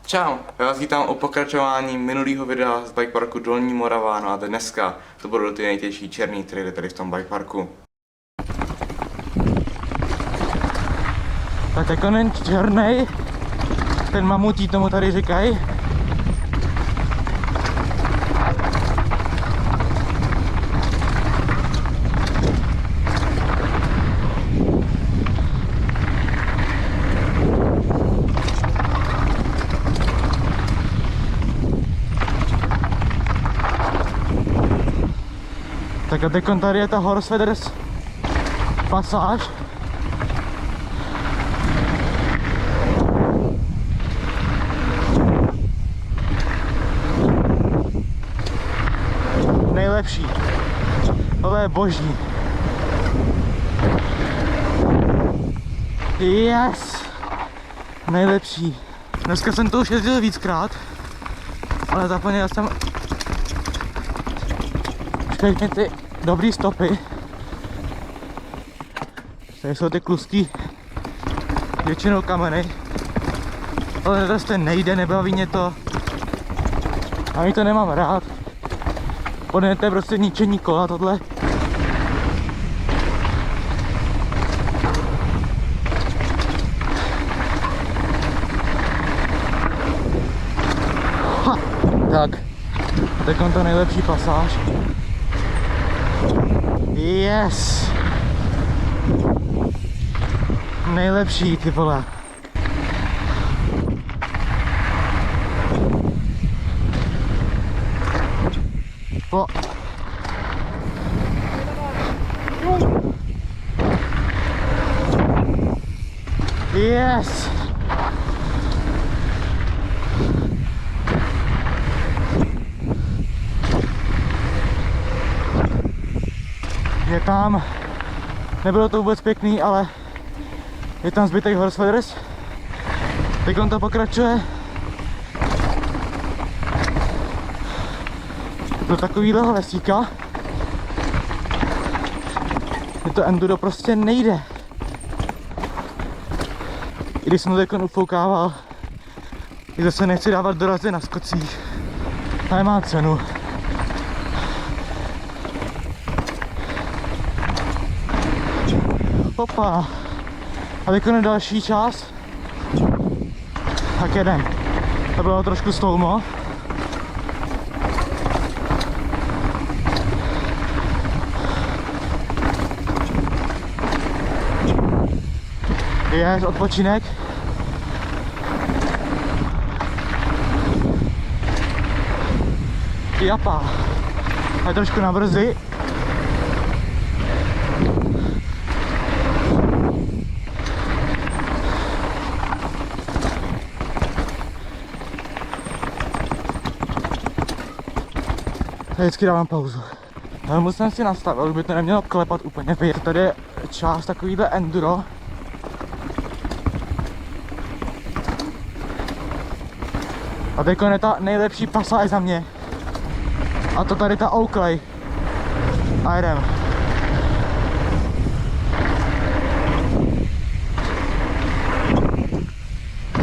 Čau, já vás vítám o pokračování minulého videa z bikeparku Dolní Morava, no a dneska to budou ty nejtěžší černý traily tady v tom bikeparku. Tak jako ten černej, ten mamutí tomu tady říkají. Tak a teď tady je ta Horsfeathers pasáž. Nejlepší. Tohle je boží. Yes! Nejlepší. Dneska jsem to už jezdil víckrát, ale zapomněl jsem všechny ty dobrý stopy. Tady jsou ty klusky, většinou kameny, ale prostě nejde, nebaví mě to. Ani to nemám rád. Podle je prostě ničení kola tohle. Ha, tak, teď on to nejlepší pasáž. Yes! Nejlepší, ty vole. O. Yes! Je tam, nebylo to vůbec pěkný, ale je tam zbytek Horsfeathers. Teď on to pokračuje do takovýhleho lesíka, kde to enduro prostě nejde. I když jsem to teď ufoukával, i zase nechci dávat dorazy na skocích, nemá cenu. Opa. A teď je další část. Tak jedem. To bylo trošku stoumo. Je odpočinek. Japa. A trošku na brzy. Vždycky dávám pauzu. Helmu jsem si nastavil, by to nemělo klepat úplně pět. Tady je část takovýhle enduro. A teď je ta nejlepší pasáž za mě. A to tady ta Oakley. A jdem.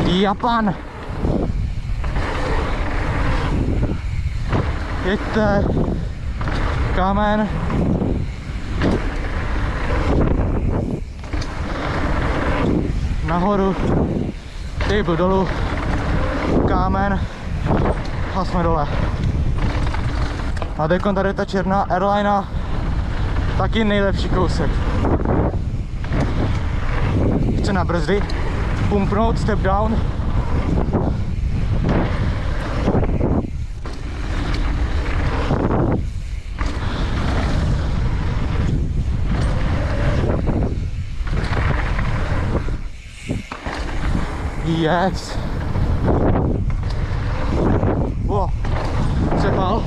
Japan. Jeďte, kámen, nahoru, table dolů, kámen a jsme dole. A teď tady ta černá Airlina, taky nejlepší kousek. Chce na brzdy, pumpnout, step down. Yes. Wow. Přepal.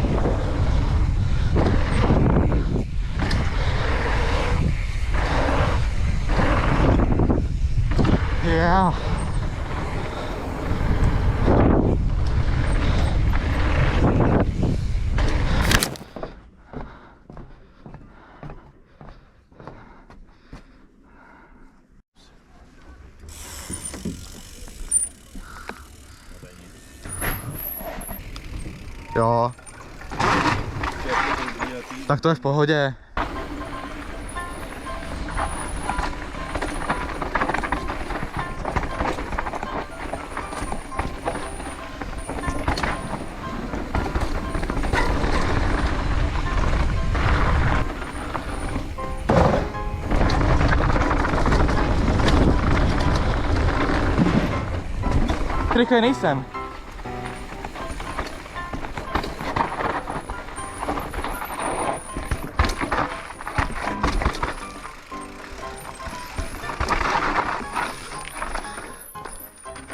Yeah. Jo. Tak to je v pohodě. Rychle nejsem.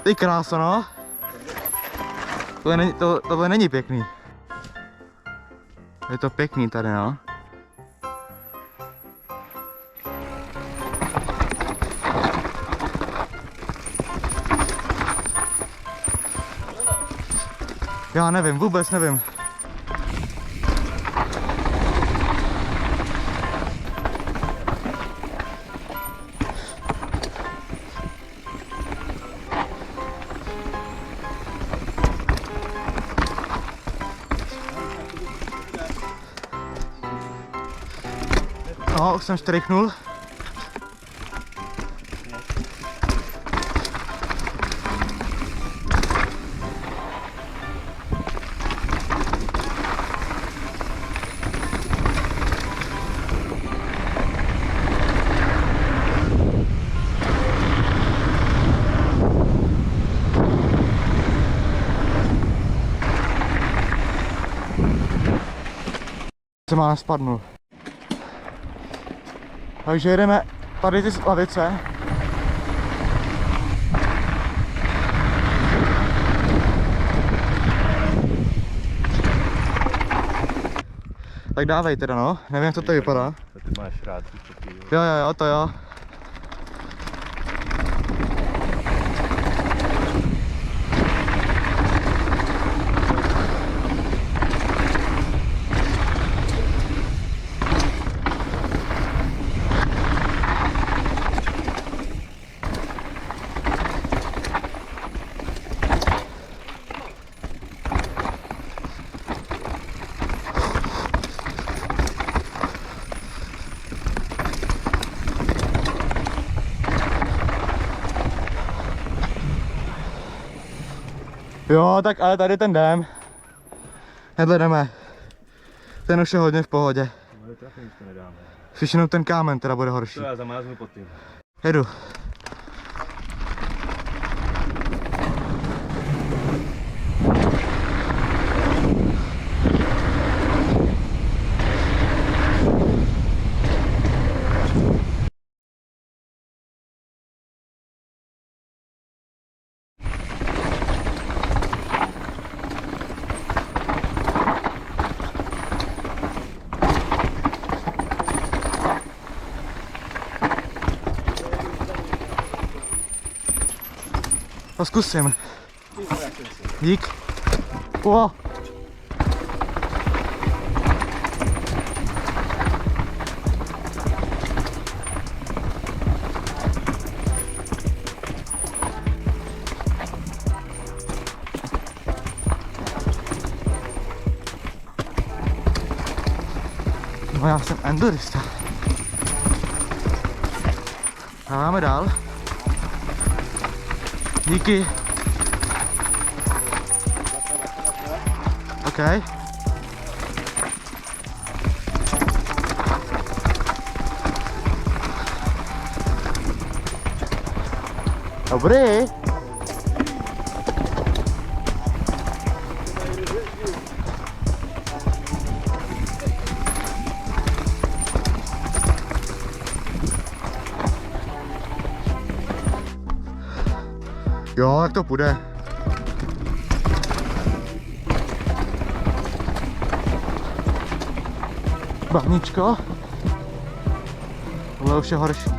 Ty kráso, no. Tohle není pěkný. Je to pěkný tady, no. Já nevím, vůbec nevím. No, už jsem štrichnul. Se má spadnul. Takže jedeme tady ty lavice. Tak dávej teda, no, nevím, jak to tady vypadá. Ty máš rád ty foty, Jo, to jo. Jo, tak ale tady ten jdem. Hnedle jdeme. Ten už je hodně v pohodě. Ale trafy nic to nedáme. Spíš jenom ten kámen teda bude horší. To já zamáznu pod tím. Jedu. To zkusím. Dík. O. No já jsem endurista. Dáme dál. Díky. OK. Dobrý. Jo, jak to půjde. Bahničko. Tohle už je horší.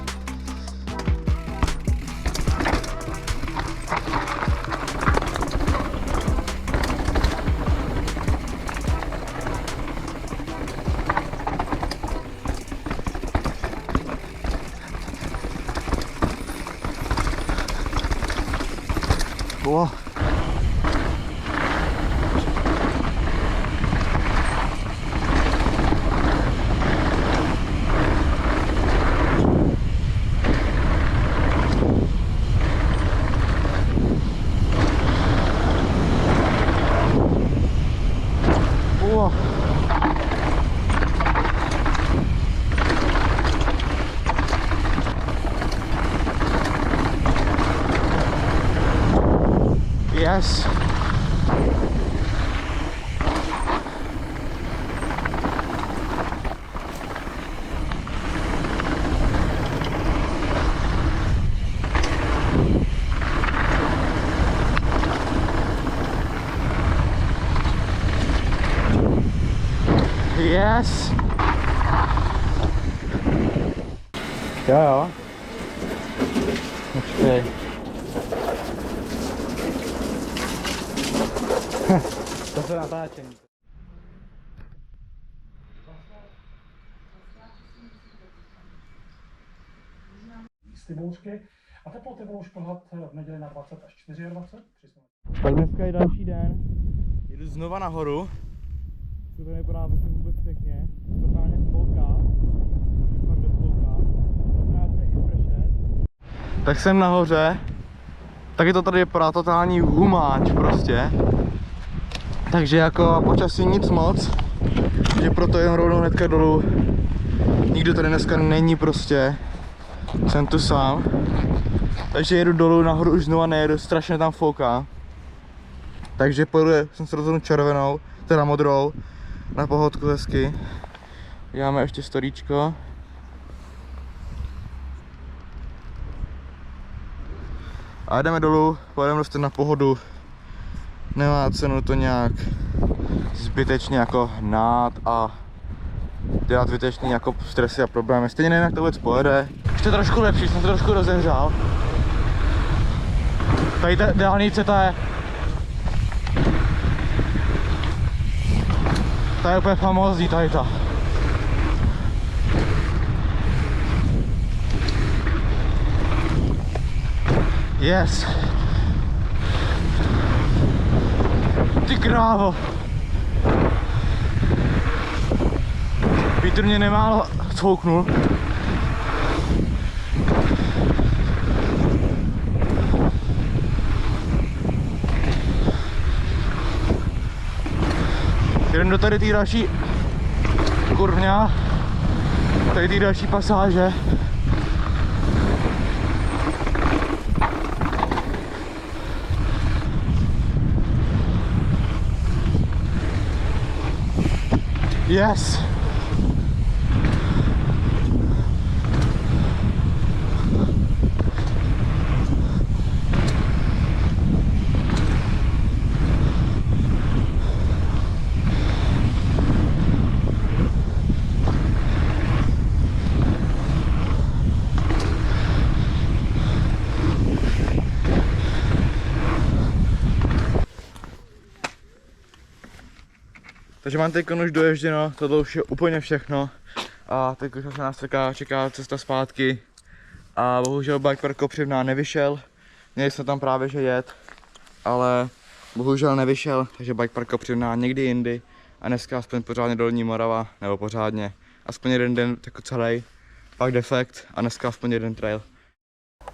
Yes. Yes. Jo. Počkej. To se natáčení. Z ty bouřky a teploty budou šplhat v neděli na 20 až 24. Tak dneska je další den. Jedu znova nahoru. To nevypadá vůbec pěkně. Totálně spolká. Fakt do spolká. Možná bude i pršet. Tak jsem nahoře. Taky to tady vypadá totální humáč prostě. Takže jako počasí nic moc. Že proto jen rovnou hnedka dolů. Nikdo tady dneska není prostě. Jsem tu sám. Takže jedu dolů, nahoru už znova nejedu, strašně tam fouká. Takže pojedu, jsem se rozhodl červenou, teda modrou, na pohodku hezky. Děláme ještě storíčko. A jdeme dolů, pojedeme prostě na pohodu. Nemá cenu to nějak zbytečně jako hnát a dělat zbytečný jako stresy a problémy. Stejně nevím, jak to vůbec pojede. Ještě trošku lepší, jsem se trošku rozehřál. Tady ta dálnice, ta je úplně famózní, tady ta. Yes. Ty krávo. Vítr mě nemálo cfouknul. Jdem do tady té další kurvňa, tady té další pasáže. Yes! Takže mám teď už doježděno, tohle už je úplně všechno a teď už nás čeká cesta zpátky a bohužel bike park Kopřivná nevyšel, měli jsme tam právě že jet, ale bohužel nevyšel, takže bike park Kopřivná někdy jindy a dneska aspoň pořádně Dolní Morava, nebo pořádně, aspoň jeden den jako celý, pak defekt a dneska aspoň jeden trail.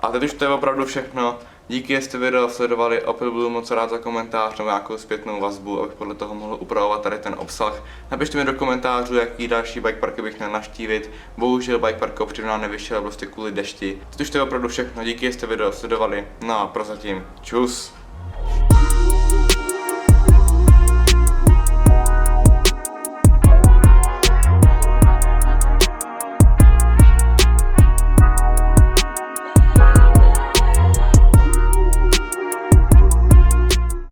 A teď už to je opravdu všechno. Díky, jestli video sledovali, opět budu moc rád za komentář nebo nějakou zpětnou vazbu, abych podle toho mohl upravovat tady ten obsah. Napište mi do komentářů, jaký další bike parky bych měl navštívit. Bohužel bike park Kopřivná nevyšel prostě kvůli dešti. Teď už to je opravdu všechno. Díky, jestli video sledovali. No a prozatím čus.